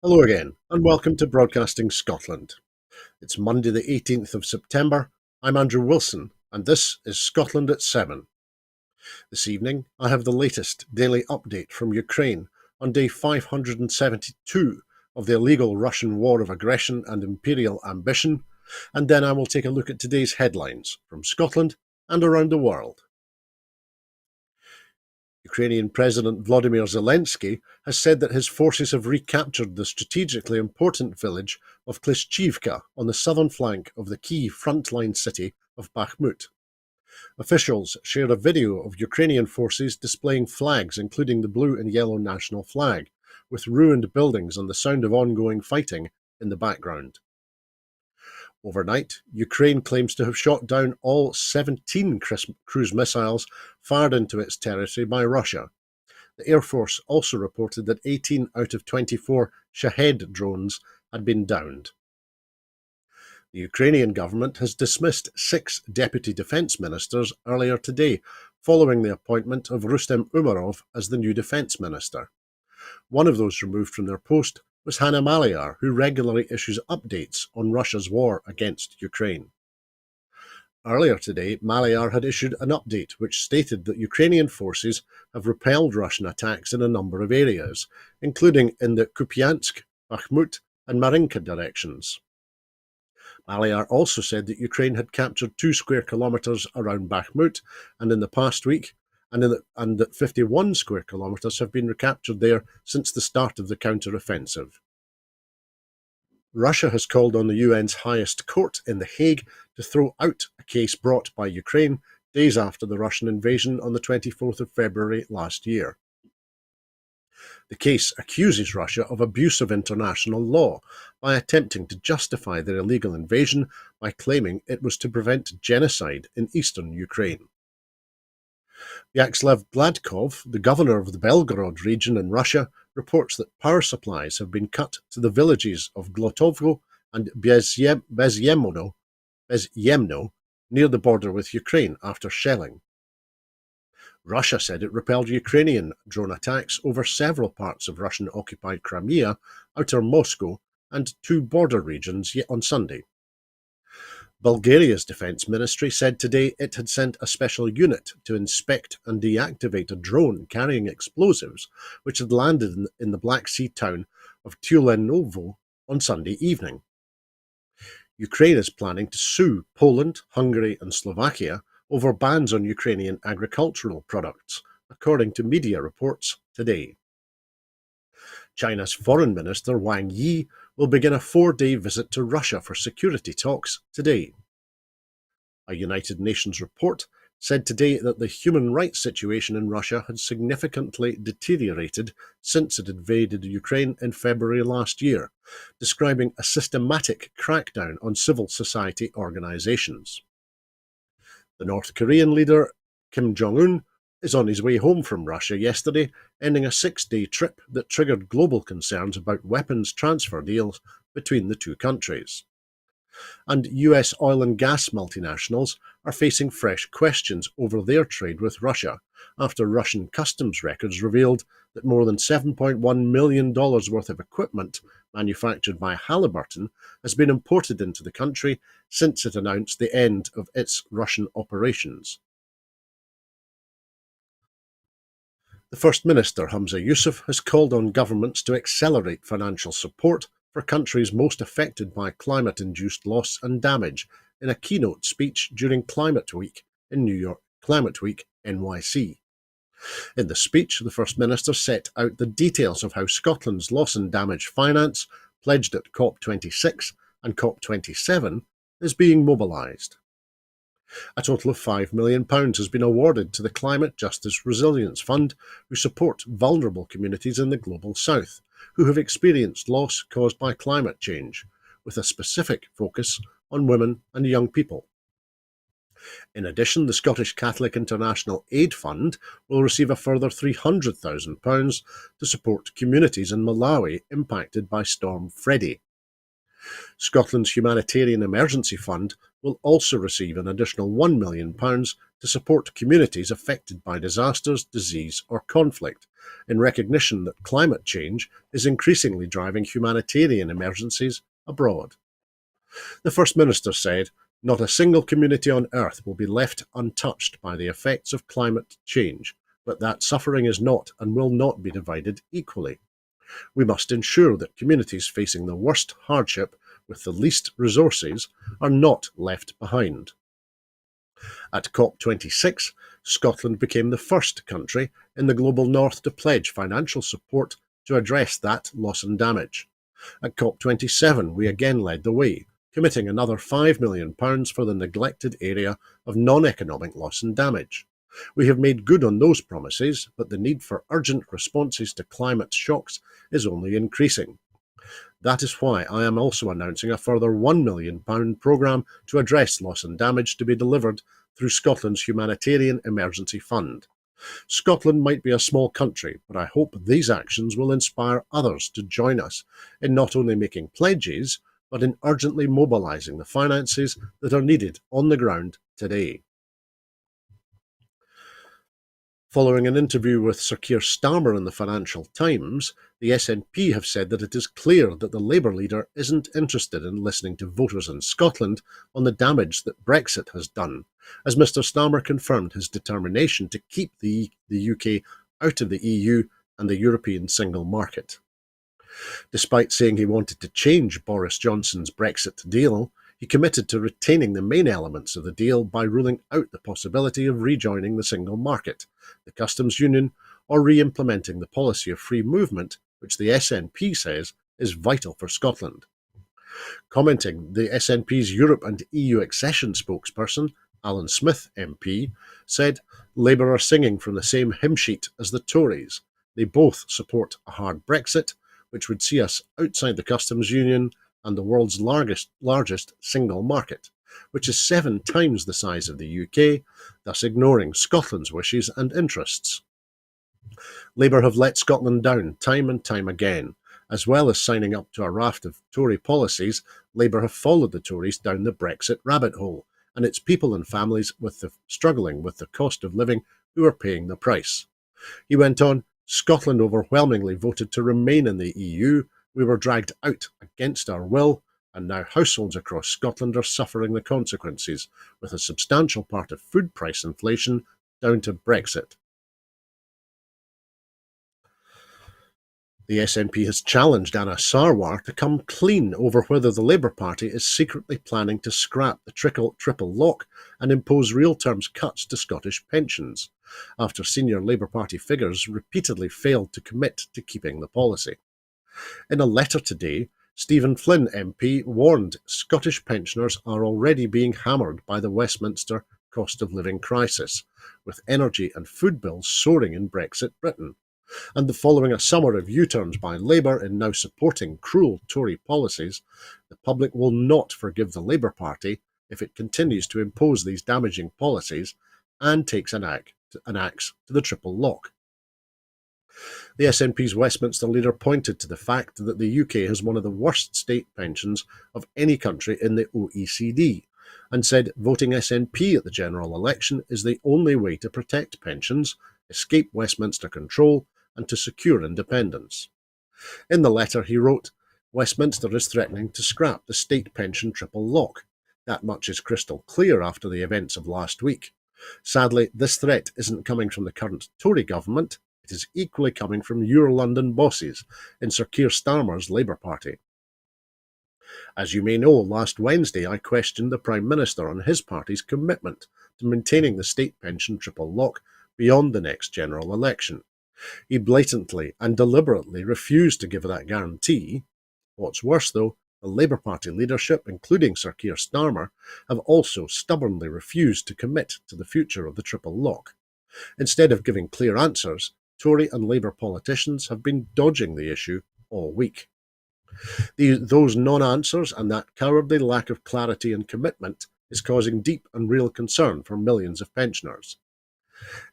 Hello again, and welcome to Broadcasting Scotland. It's Monday, the 18th of September. I'm Andrew Wilson, and this is Scotland at 7. This evening, I have the latest daily update from Ukraine on day 572 of the illegal Russian war of aggression and imperial ambition, and then I will take a look at today's headlines from Scotland and around the world. Ukrainian President Volodymyr Zelensky has said that his forces have recaptured the strategically important village of Klishchivka on the southern flank of the key frontline city of Bakhmut. Officials shared a video of Ukrainian forces displaying flags including the blue and yellow national flag, with ruined buildings and the sound of ongoing fighting in the background. Overnight, Ukraine claims to have shot down all 17 cruise missiles fired into its territory by Russia. The Air Force also reported that 18 out of 24 Shahed drones had been downed. The Ukrainian government has dismissed 6 deputy defence ministers earlier today, following the appointment of Rustem Umerov as the new defence minister. One of those removed from their post was Hanna Maliar, who regularly issues updates on Russia's war against Ukraine. Earlier today, Maliar had issued an update which stated that Ukrainian forces have repelled Russian attacks in a number of areas, including in the Kupiansk, Bakhmut and Marinka directions. Maliar also said that Ukraine had captured 2 square kilometres around Bakhmut and in the past week, and that 51 square kilometres have been recaptured there since the start of the counter-offensive. Russia has called on the UN's highest court in The Hague to throw out a case brought by Ukraine days after the Russian invasion on the 24th of February last year. The case accuses Russia of abuse of international law by attempting to justify their illegal invasion by claiming it was to prevent genocide in eastern Ukraine. Vyacheslav Gladkov, the governor of the Belgorod region in Russia, reports that power supplies have been cut to the villages of Glotovko and Bezyemno near the border with Ukraine after shelling. Russia said it repelled Ukrainian drone attacks over several parts of Russian-occupied Crimea, outer Moscow, and 2 border regions on Sunday. Bulgaria's defence ministry said today it had sent a special unit to inspect and deactivate a drone carrying explosives which had landed in the Black Sea town of Tulenovo on Sunday evening. Ukraine is planning to sue Poland, Hungary and Slovakia over bans on Ukrainian agricultural products, according to media reports today. China's Foreign Minister Wang Yi will begin a 4-day visit to Russia for security talks today. A United Nations report said today that the human rights situation in Russia had significantly deteriorated since it invaded Ukraine in February last year, describing a systematic crackdown on civil society organizations. The North Korean leader Kim Jong-un is on his way home from Russia yesterday, ending a 6-day trip that triggered global concerns about weapons transfer deals between the two countries. And US oil and gas multinationals are facing fresh questions over their trade with Russia after Russian customs records revealed that more than $7.1 million worth of equipment manufactured by Halliburton has been imported into the country since it announced the end of its Russian operations. The First Minister, Humza Yousaf, has called on governments to accelerate financial support for countries most affected by climate-induced loss and damage in a keynote speech during Climate Week in New York, Climate Week NYC. In the speech, the First Minister set out the details of how Scotland's loss and damage finance, pledged at COP26 and COP27, is being mobilised. A total of £5 million has been awarded to the Climate Justice Resilience Fund, who support vulnerable communities in the Global South, who have experienced loss caused by climate change, with a specific focus on women and young people. In addition, the Scottish Catholic International Aid Fund will receive a further £300,000 to support communities in Malawi impacted by Storm Freddy. Scotland's Humanitarian Emergency Fund will also receive an additional £1 million to support communities affected by disasters, disease or conflict, in recognition that climate change is increasingly driving humanitarian emergencies abroad. The First Minister said, "Not a single community on earth will be left untouched by the effects of climate change, but that suffering is not and will not be divided equally. We must ensure that communities facing the worst hardship with the least resources are not left behind." At COP26, Scotland became the first country in the global north to pledge financial support to address that loss and damage. At COP27, we again led the way, committing another £5 million for the neglected area of non-economic loss and damage. We have made good on those promises, but the need for urgent responses to climate shocks is only increasing. That is why I am also announcing a further £1 million programme to address loss and damage to be delivered through Scotland's Humanitarian Emergency Fund. Scotland might be a small country, but I hope these actions will inspire others to join us in not only making pledges, but in urgently mobilising the finances that are needed on the ground today. Following an interview with Sir Keir Starmer in the Financial Times, the SNP have said that it is clear that the Labour leader isn't interested in listening to voters in Scotland on the damage that Brexit has done, as Mr Starmer confirmed his determination to keep the UK out of the EU and the European single market. Despite saying he wanted to change Boris Johnson's Brexit deal, he committed to retaining the main elements of the deal by ruling out the possibility of rejoining the single market, the customs union, or re-implementing the policy of free movement, which the SNP says is vital for Scotland. Commenting, the SNP's Europe and EU accession spokesperson, Alan Smith MP, said, "Labour are singing from the same hymn sheet as the Tories. They both support a hard Brexit, which would see us outside the customs union and the world's largest single market, which is 7 times the size of the UK, thus ignoring Scotland's wishes and interests." Labour have let Scotland down time and time again. As well as signing up to a raft of Tory policies, Labour have followed the Tories down the Brexit rabbit hole, and its people and families struggling with the cost of living who are paying the price. He went on, "Scotland overwhelmingly voted to remain in the EU. We were dragged out against our will, and now households across Scotland are suffering the consequences, with a substantial part of food price inflation down to Brexit." The SNP has challenged Anna Sarwar to come clean over whether the Labour Party is secretly planning to scrap the triple lock and impose real terms cuts to Scottish pensions, after senior Labour Party figures repeatedly failed to commit to keeping the policy. In a letter today, Stephen Flynn MP warned Scottish pensioners are already being hammered by the Westminster cost of living crisis, with energy and food bills soaring in Brexit Britain. And following a summer of U-turns by Labour in now supporting cruel Tory policies, the public will not forgive the Labour Party if it continues to impose these damaging policies and takes an axe to the triple lock. The SNP's Westminster leader pointed to the fact that the UK has one of the worst state pensions of any country in the OECD, and said voting SNP at the general election is the only way to protect pensions, escape Westminster control, and to secure independence. In the letter he wrote, "Westminster is threatening to scrap the state pension triple lock. That much is crystal clear after the events of last week. Sadly, this threat isn't coming from the current Tory government, it is equally coming from your London bosses in Sir Keir Starmer's Labour Party. As you may know, last Wednesday I questioned the Prime Minister on his party's commitment to maintaining the state pension triple lock beyond the next general election. He blatantly and deliberately refused to give that guarantee. What's worse, though, the Labour Party leadership, including Sir Keir Starmer, have also stubbornly refused to commit to the future of the triple lock. Instead of giving clear answers, Tory and Labour politicians have been dodging the issue all week. Those non-answers and that cowardly lack of clarity and commitment is causing deep and real concern for millions of pensioners.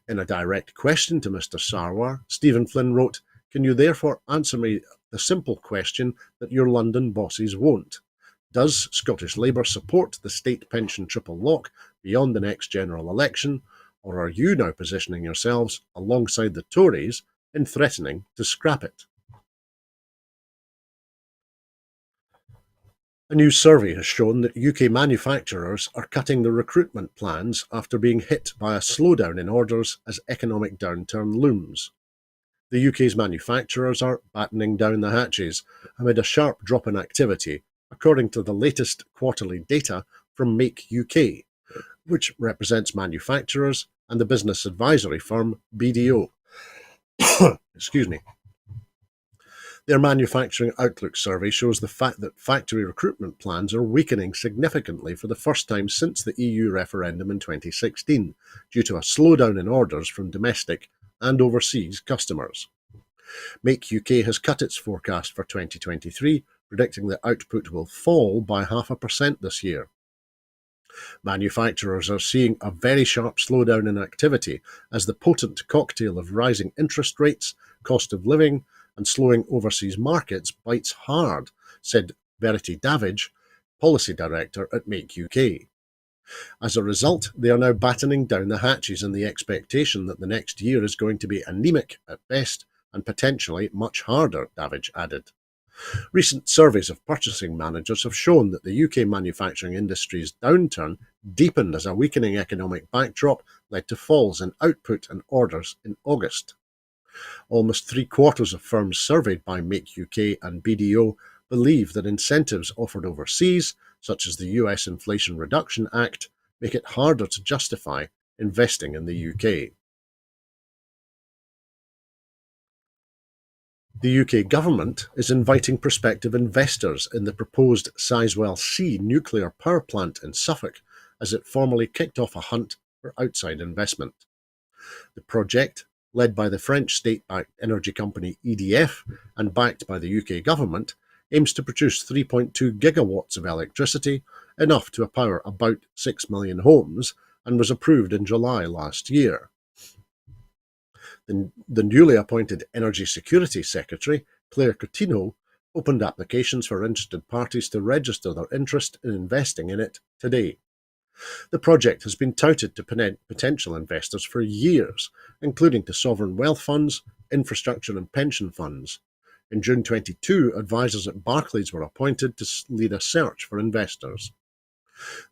In a direct question to Mr Sarwar, Stephen Flynn wrote, "Can you therefore answer me the simple question that your London bosses won't? Does Scottish Labour support the state pension triple lock beyond the next general election, or are you now positioning yourselves alongside the Tories in threatening to scrap it. A new survey has shown that UK manufacturers are cutting their recruitment plans after being hit by a slowdown in orders as economic downturn looms. The UK's manufacturers are battening down the hatches amid a sharp drop in activity, according to the latest quarterly data from Make UK, which represents manufacturers and the business advisory firm BDO. Excuse me. Their Manufacturing Outlook survey shows the fact that factory recruitment plans are weakening significantly for the first time since the EU referendum in 2016, due to a slowdown in orders from domestic and overseas customers. Make UK has cut its forecast for 2023, predicting that output will fall by 0.5% this year. Manufacturers are seeing a very sharp slowdown in activity as the potent cocktail of rising interest rates, cost of living, and slowing overseas markets bites hard, said Verity Davidge, Policy Director at Make UK. As a result, they are now battening down the hatches in the expectation that the next year is going to be anemic at best and potentially much harder, Davidge added. Recent surveys of purchasing managers have shown that the UK manufacturing industry's downturn deepened as a weakening economic backdrop led to falls in output and orders in August. Almost three-quarters of firms surveyed by Make UK and BDO believe that incentives offered overseas, such as the US Inflation Reduction Act, make it harder to justify investing in the UK. The UK government is inviting prospective investors in the proposed Sizewell C nuclear power plant in Suffolk as it formally kicked off a hunt for outside investment. The project, led by the French state-backed energy company EDF and backed by the UK government, aims to produce 3.2 gigawatts of electricity, enough to power about 6 million homes, and was approved in July last year. The newly appointed Energy Security Secretary, Claire Coutinho, opened applications for interested parties to register their interest in investing in it today. The project has been touted to potential investors for years, including to sovereign wealth funds, infrastructure and pension funds. In June 2022, advisors at Barclays were appointed to lead a search for investors.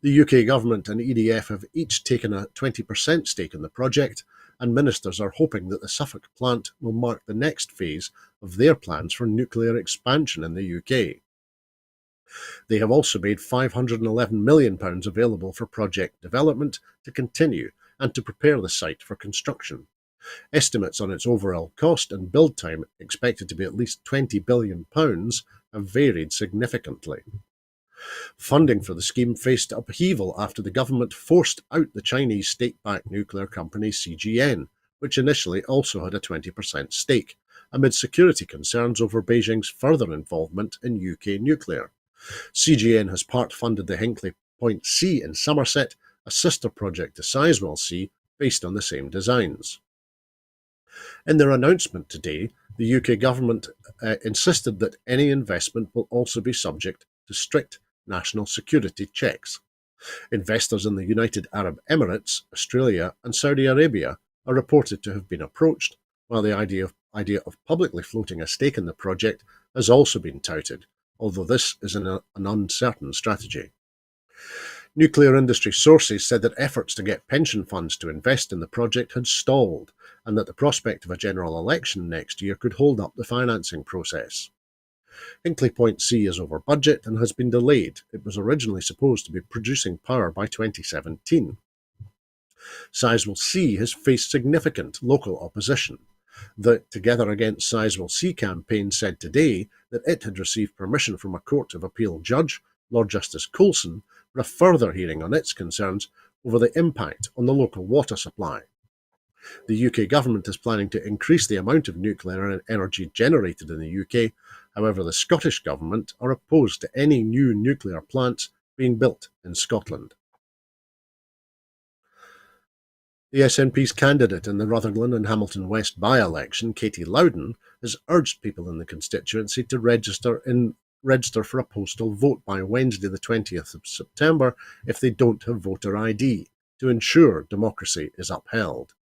The UK government and EDF have each taken a 20% stake in the project, and ministers are hoping that the Suffolk plant will mark the next phase of their plans for nuclear expansion in the UK. They have also made £511 million available for project development to continue and to prepare the site for construction. Estimates on its overall cost and build time, expected to be at least £20 billion, have varied significantly. Funding for the scheme faced upheaval after the government forced out the Chinese state-backed nuclear company CGN, which initially also had a 20% stake, amid security concerns over Beijing's further involvement in UK nuclear. CGN has part-funded the Hinkley Point C in Somerset, a sister project to Sizewell C, based on the same designs. In their announcement today, the UK government insisted that any investment will also be subject to strict national security checks. Investors in the United Arab Emirates, Australia and Saudi Arabia are reported to have been approached, while the idea of publicly floating a stake in the project has also been touted, although this is an uncertain strategy. Nuclear industry sources said that efforts to get pension funds to invest in the project had stalled, and that the prospect of a general election next year could hold up the financing process. Hinkley Point C is over budget and has been delayed. It was originally supposed to be producing power by 2017. Sizewell C has faced significant local opposition. The Together Against Sizewell C campaign said today that it had received permission from a Court of Appeal judge, Lord Justice Coulson, for a further hearing on its concerns over the impact on the local water supply. The UK government is planning to increase the amount of nuclear energy generated in the UK. However, the Scottish government are opposed to any new nuclear plants being built in Scotland. The SNP's candidate in the Rutherglen and Hamilton West by-election, Katie Loudon, has urged people in the constituency to register for a postal vote by Wednesday the 20th of September if they don't have voter ID, to ensure democracy is upheld.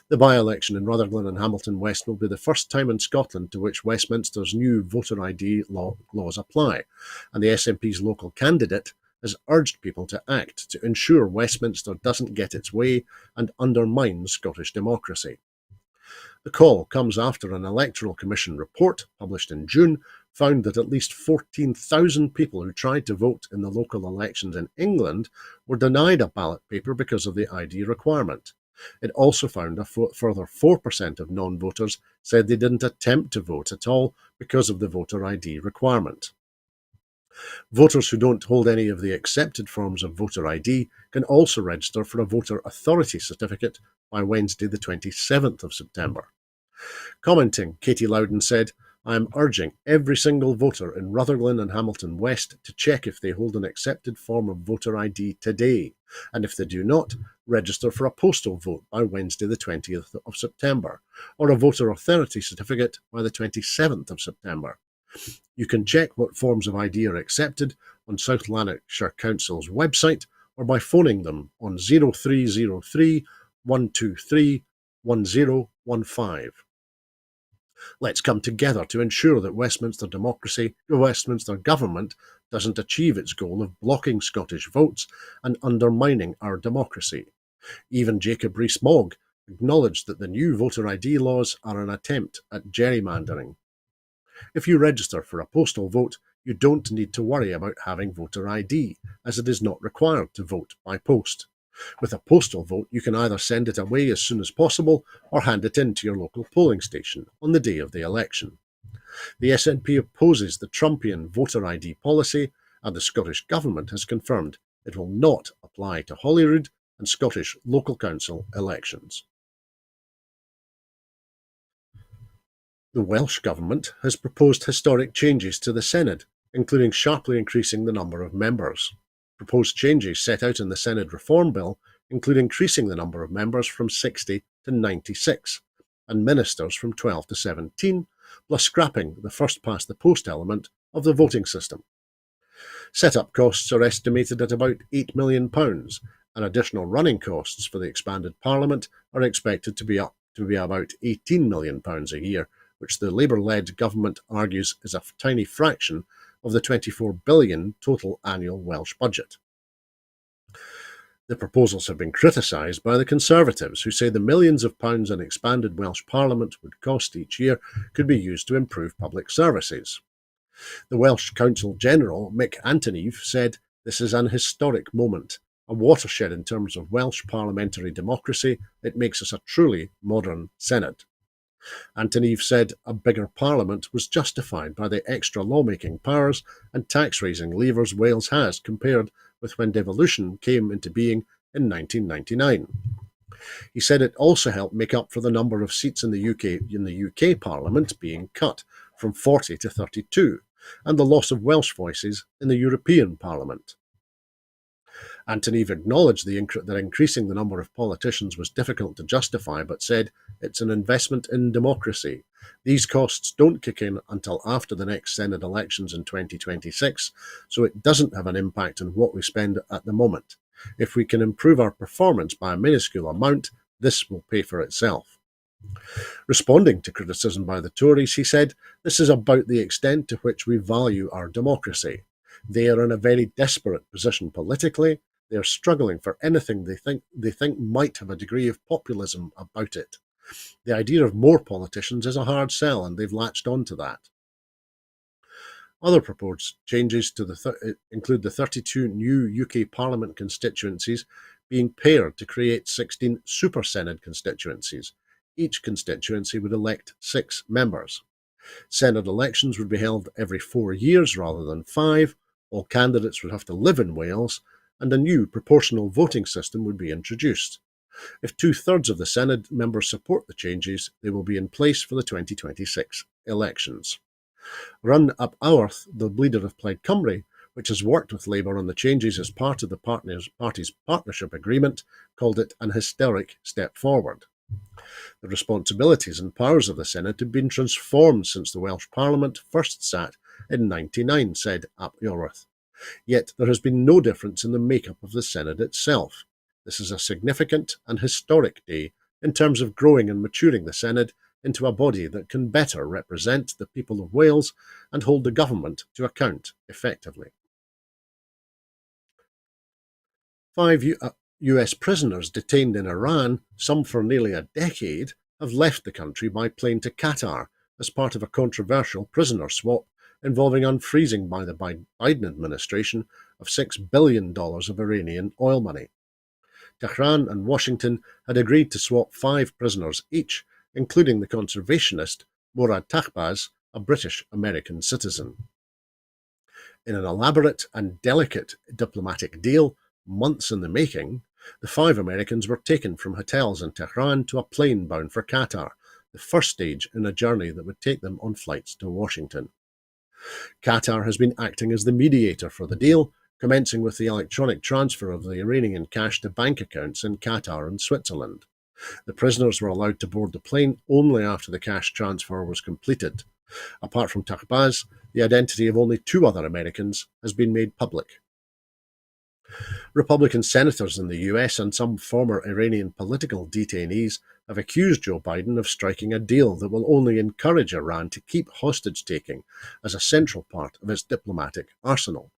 The by-election in Rutherglen and Hamilton West will be the first time in Scotland to which Westminster's new voter ID laws apply, and the SNP's local candidate has urged people to act to ensure Westminster doesn't get its way and undermine Scottish democracy. The call comes after an Electoral Commission report, published in June, found that at least 14,000 people who tried to vote in the local elections in England were denied a ballot paper because of the ID requirement. It also found a further 4% of non-voters said they didn't attempt to vote at all because of the voter ID requirement. Voters who don't hold any of the accepted forms of voter ID can also register for a voter authority certificate by Wednesday the 27th of September. Commenting, Katie Loudon said, "I am urging every single voter in Rutherglen and Hamilton West to check if they hold an accepted form of voter ID today, and if they do not, register for a postal vote by Wednesday the 20th of September, or a voter authority certificate by the 27th of September. You can check what forms of ID are accepted on South Lanarkshire Council's website or by phoning them on 0303 123 1015. Let's come together to ensure that Westminster government doesn't achieve its goal of blocking Scottish votes and undermining our democracy." Even Jacob Rees-Mogg acknowledged that the new voter ID laws are an attempt at gerrymandering. If you register for a postal vote, you don't need to worry about having voter ID, as it is not required to vote by post. With a postal vote, you can either send it away as soon as possible or hand it in to your local polling station on the day of the election. The SNP opposes the Trumpian voter ID policy, and the Scottish Government has confirmed it will not apply to Holyrood and Scottish local council elections. The Welsh Government has proposed historic changes to the Senedd, including sharply increasing the number of members. Proposed changes set out in the Senedd Reform Bill include increasing the number of members from 60 to 96, and ministers from 12 to 17, plus scrapping the first-past-the-post element of the voting system. Set-up costs are estimated at about £8 million, and additional running costs for the expanded Parliament are expected to be about £18 million a year, which the Labour-led government argues is a tiny fraction of the £24 billion total annual Welsh budget. The proposals have been criticised by the Conservatives, who say the millions of pounds an expanded Welsh Parliament would cost each year could be used to improve public services. The Welsh Counsel General, Mick Antoniv, said, "This is an historic moment, a watershed in terms of Welsh parliamentary democracy. It makes us a truly modern Senedd." Antoniv said a bigger parliament was justified by the extra lawmaking powers and tax-raising levers Wales has compared with when devolution came into being in 1999. He said it also helped make up for the number of seats in the UK Parliament being cut from 40 to 32, and the loss of Welsh voices in the European Parliament. Antoniv acknowledged that increasing the number of politicians was difficult to justify, but said it's an investment in democracy. These costs don't kick in until after the next Senedd elections in 2026, so it doesn't have an impact on what we spend at the moment. If we can improve our performance by a minuscule amount, this will pay for itself. Responding to criticism by the Tories, he said, "This is about the extent to which we value our democracy. They are in a very desperate position politically. They are struggling for anything they think might have a degree of populism about it. The idea of more politicians is a hard sell, and they've latched on to that." Other proposed changes include the 32 new UK Parliament constituencies being paired to create 16 Super Senedd constituencies. Each constituency would elect 6 members. Senedd elections would be held every 4 years rather than 5. All candidates would have to live in Wales, and a new proportional voting system would be introduced. If 2/3 of the Senedd members support the changes, they will be in place for the 2026 elections. Run Ap Aworth, the leader of Plaid Cymru, which has worked with Labour on the changes as part of the party's partnership agreement, called it an historic step forward. The responsibilities and powers of the Senedd have been transformed since the Welsh Parliament first sat in 1999, said Ap Aworth. Yet there has been no difference in the makeup of the Senedd itself. This is a significant and historic day in terms of growing and maturing the Senedd into a body that can better represent the people of Wales and hold the government to account effectively. 5 US prisoners detained in Iran, some for nearly a decade, have left the country by plane to Qatar as part of a controversial prisoner swap involving unfreezing by the Biden administration of $6 billion of Iranian oil money. Tehran and Washington had agreed to swap 5 prisoners each, including the conservationist Murad Tahbaz, a British-American citizen. In an elaborate and delicate diplomatic deal, months in the making, the 5 Americans were taken from hotels in Tehran to a plane bound for Qatar, the first stage in a journey that would take them on flights to Washington. Qatar has been acting as the mediator for the deal, commencing with the electronic transfer of the Iranian cash to bank accounts in Qatar and Switzerland. The prisoners were allowed to board the plane only after the cash transfer was completed. Apart from Tahbaz, the identity of only 2 other Americans has been made public. Republican senators in the US and some former Iranian political detainees have accused Joe Biden of striking a deal that will only encourage Iran to keep hostage-taking as a central part of its diplomatic arsenal.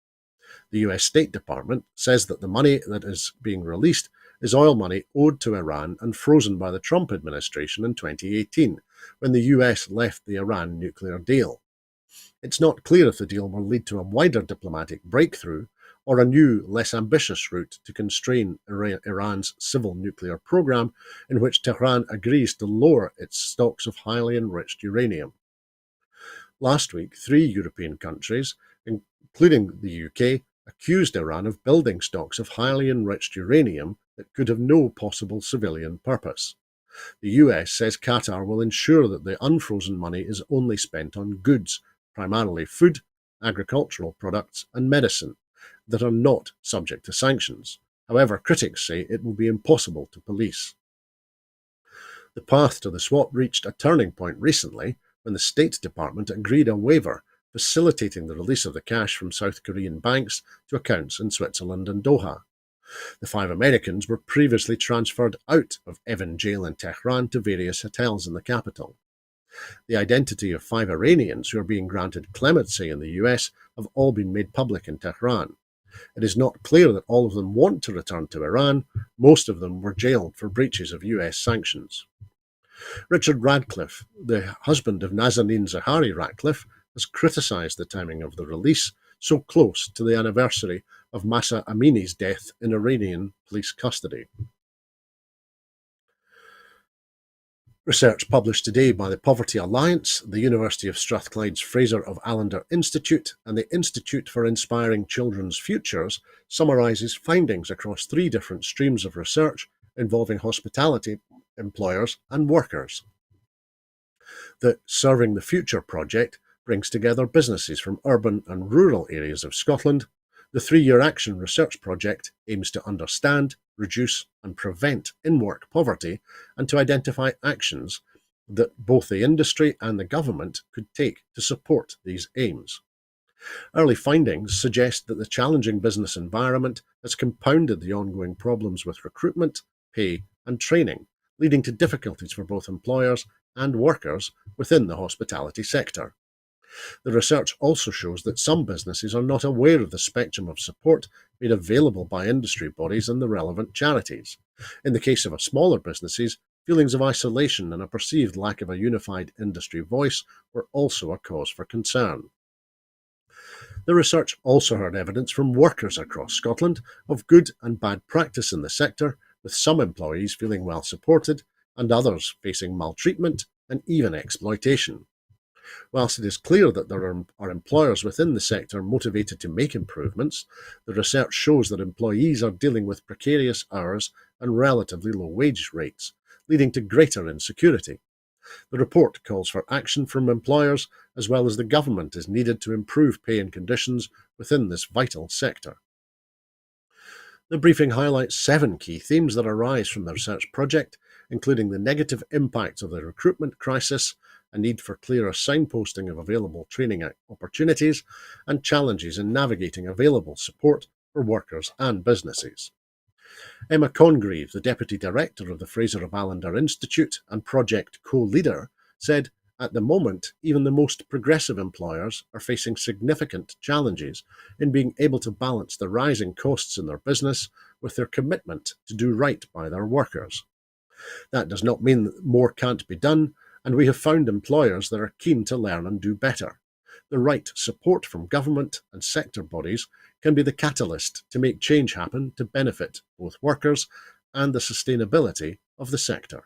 The US State Department says that the money that is being released is oil money owed to Iran and frozen by the Trump administration in 2018, when the US left the Iran nuclear deal. It's not clear if the deal will lead to a wider diplomatic breakthrough or a new, less ambitious route to constrain Iran's civil nuclear program, in which Tehran agrees to lower its stocks of highly enriched uranium. Last week, 3 European countries, including the UK, accused Iran of building stocks of highly enriched uranium that could have no possible civilian purpose. The US says Qatar will ensure that the unfrozen money is only spent on goods, primarily food, agricultural products and medicine, that are not subject to sanctions. However, critics say it will be impossible to police. The path to the swap reached a turning point recently when the State Department agreed a waiver facilitating the release of the cash from South Korean banks to accounts in Switzerland and Doha. The 5 Americans were previously transferred out of Evin Jail in Tehran to various hotels in the capital. The identity of 5 Iranians who are being granted clemency in the US have all been made public in Tehran. It is not clear that all of them want to return to Iran. Most of them were jailed for breaches of US sanctions. Richard Radcliffe, the husband of Nazanin Zaghari Ratcliffe, has criticised the timing of the release, so close to the anniversary of Mahsa Amini's death in Iranian police custody. Research published today by the Poverty Alliance, the University of Strathclyde's Fraser of Allender Institute, and the Institute for Inspiring Children's Futures summarises findings across 3 different streams of research involving hospitality employers and workers. The Serving the Future project brings together businesses from urban and rural areas of Scotland. The 3-year action research project aims to understand, reduce and prevent in-work poverty and to identify actions that both the industry and the government could take to support these aims. Early findings suggest that the challenging business environment has compounded the ongoing problems with recruitment, pay and training, leading to difficulties for both employers and workers within the hospitality sector. The research also shows that some businesses are not aware of the spectrum of support made available by industry bodies and the relevant charities. In the case of smaller businesses, feelings of isolation and a perceived lack of a unified industry voice were also a cause for concern. The research also heard evidence from workers across Scotland of good and bad practice in the sector, with some employees feeling well supported and others facing maltreatment and even exploitation. Whilst it is clear that there are employers within the sector motivated to make improvements, the research shows that employees are dealing with precarious hours and relatively low wage rates, leading to greater insecurity. The report calls for action from employers as well as the government is needed to improve pay and conditions within this vital sector. The briefing highlights 7 key themes that arise from the research project, including the negative impacts of the recruitment crisis, a need for clearer signposting of available training opportunities, and challenges in navigating available support for workers and businesses. Emma Congreve, the Deputy Director of the Fraser of Allender Institute and project co-leader, said, "At the moment, even the most progressive employers are facing significant challenges in being able to balance the rising costs in their business with their commitment to do right by their workers. That does not mean that more can't be done, and we have found employers that are keen to learn and do better. The right support from government and sector bodies can be the catalyst to make change happen to benefit both workers and the sustainability of the sector."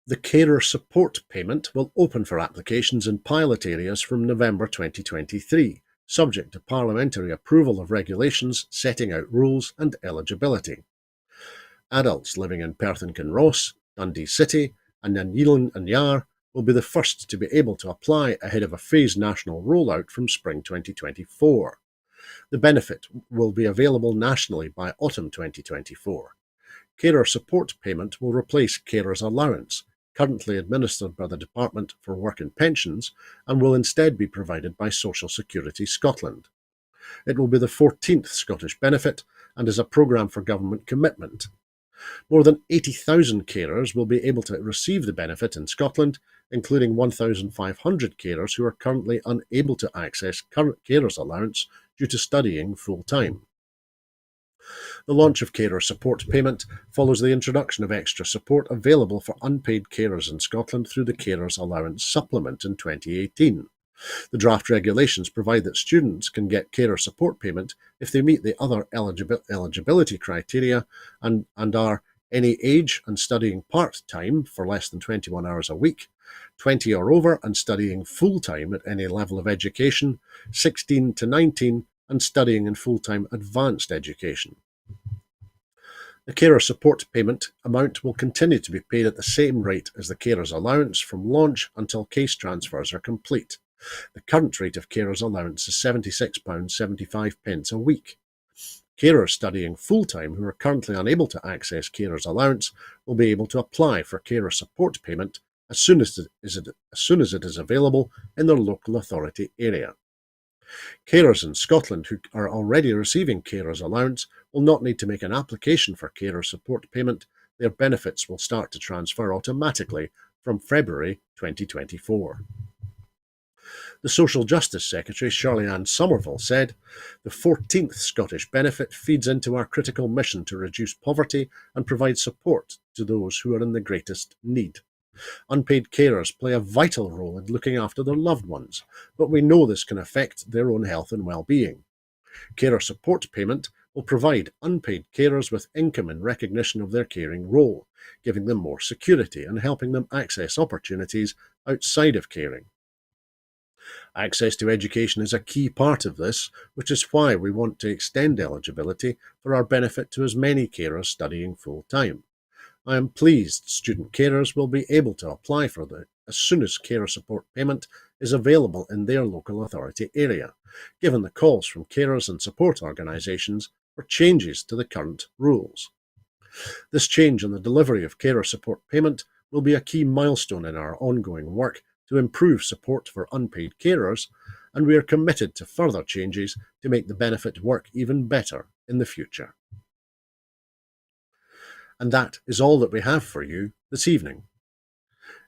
The Carer Support Payment will open for applications in pilot areas from November 2023, subject to parliamentary approval of regulations setting out rules and eligibility. Adults living in Perth and Kinross, Dundee City and Nanylan and Yar will be the first to be able to apply ahead of a phased national rollout from spring 2024. The benefit will be available nationally by autumn 2024. Carer Support Payment will replace Carer's Allowance, currently administered by the Department for Work and Pensions, and will instead be provided by Social Security Scotland. It will be the 14th Scottish benefit and is a programme for government commitment. More than 80,000 carers will be able to receive the benefit in Scotland, including 1,500 carers who are currently unable to access current carers allowance due to studying full-time. The launch of Carer Support Payment follows the introduction of extra support available for unpaid carers in Scotland through the Carers Allowance Supplement in 2018. The draft regulations provide that students can get Carer Support Payment if they meet the other eligibility criteria and are any age and studying part-time for less than 21 hours a week, 20 or over and studying full-time at any level of education, 16 to 19 and studying in full-time advanced education. The Carer Support Payment amount will continue to be paid at the same rate as the Carers Allowance from launch until case transfers are complete. The current rate of Carers Allowance is £76.75 a week. Carers studying full-time who are currently unable to access Carers Allowance will be able to apply for Carer Support Payment as soon as it is available in their local authority area. Carers in Scotland who are already receiving Carers Allowance will not need to make an application for Carer Support Payment. Their benefits will start to transfer automatically from February 2024. The Social Justice Secretary, Shirley-Ann Somerville, said, "The 14th Scottish benefit feeds into our critical mission to reduce poverty and provide support to those who are in the greatest need. Unpaid carers play a vital role in looking after their loved ones, but we know this can affect their own health and well-being. Carer Support Payment will provide unpaid carers with income in recognition of their caring role, giving them more security and helping them access opportunities outside of caring. Access to education is a key part of this, which is why we want to extend eligibility for our benefit to as many carers studying full-time. I am pleased student carers will be able to apply for it as soon as Carer Support Payment is available in their local authority area, given the calls from carers and support organisations for changes to the current rules. This change in the delivery of Carer Support Payment will be a key milestone in our ongoing work to improve support for unpaid carers, and we are committed to further changes to make the benefit work even better in the future. And that is all that we have for you this evening.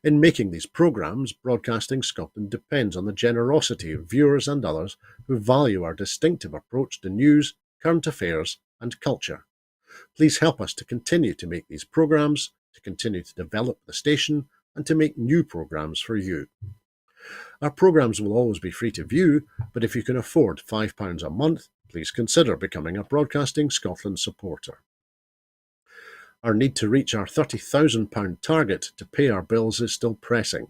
In making these programmes, Broadcasting Scotland depends on the generosity of viewers and others who value our distinctive approach to news, current affairs and culture. Please help us to continue to make these programmes, to continue to develop the station and to make new programmes for you. Our programmes will always be free to view, but if you can afford £5 a month, please consider becoming a Broadcasting Scotland supporter. Our need to reach our £30,000 target to pay our bills is still pressing.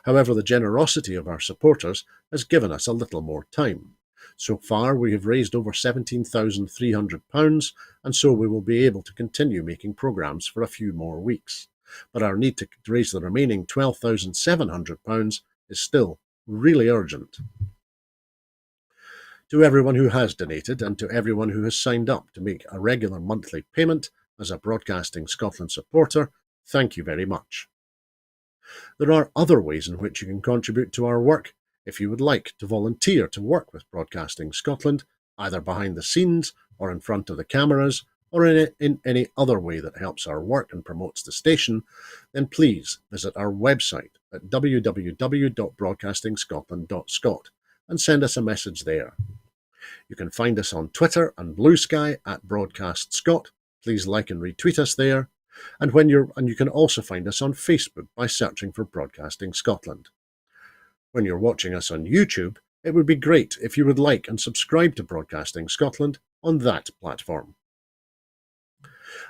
However, the generosity of our supporters has given us a little more time. So far, we have raised over £17,300, and so we will be able to continue making programmes for a few more weeks. But our need to raise the remaining £12,700 is still really urgent. To everyone who has donated and to everyone who has signed up to make a regular monthly payment as a Broadcasting Scotland supporter, thank you very much. There are other ways in which you can contribute to our work. If you would like to volunteer to work with Broadcasting Scotland, either behind the scenes or in front of the cameras, or in any other way that helps our work and promotes the station, then please visit our website at www.broadcastingscotland.scot and send us a message there. You can find us on Twitter and Blue Sky at BroadcastScot. Please like and retweet us there. And you can also find us on Facebook by searching for Broadcasting Scotland. When you're watching us on YouTube, it would be great if you would like and subscribe to Broadcasting Scotland on that platform.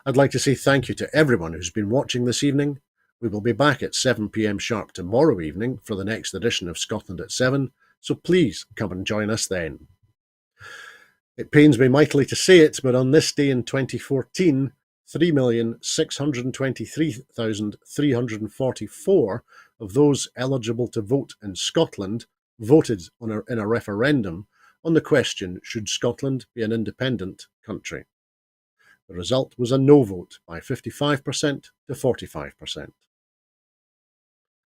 I'd like to say thank you to everyone who's been watching this evening. We will be back at 7 p.m. sharp tomorrow evening for the next edition of Scotland at 7, so please come and join us then. It pains me mightily to say it, but on this day in 2014, 3,623,344 of those eligible to vote in Scotland voted in a referendum on the question, should Scotland be an independent country? The result was a no vote by 55% to 45%.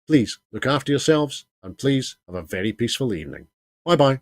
Please look after yourselves and please have a very peaceful evening. Bye-bye.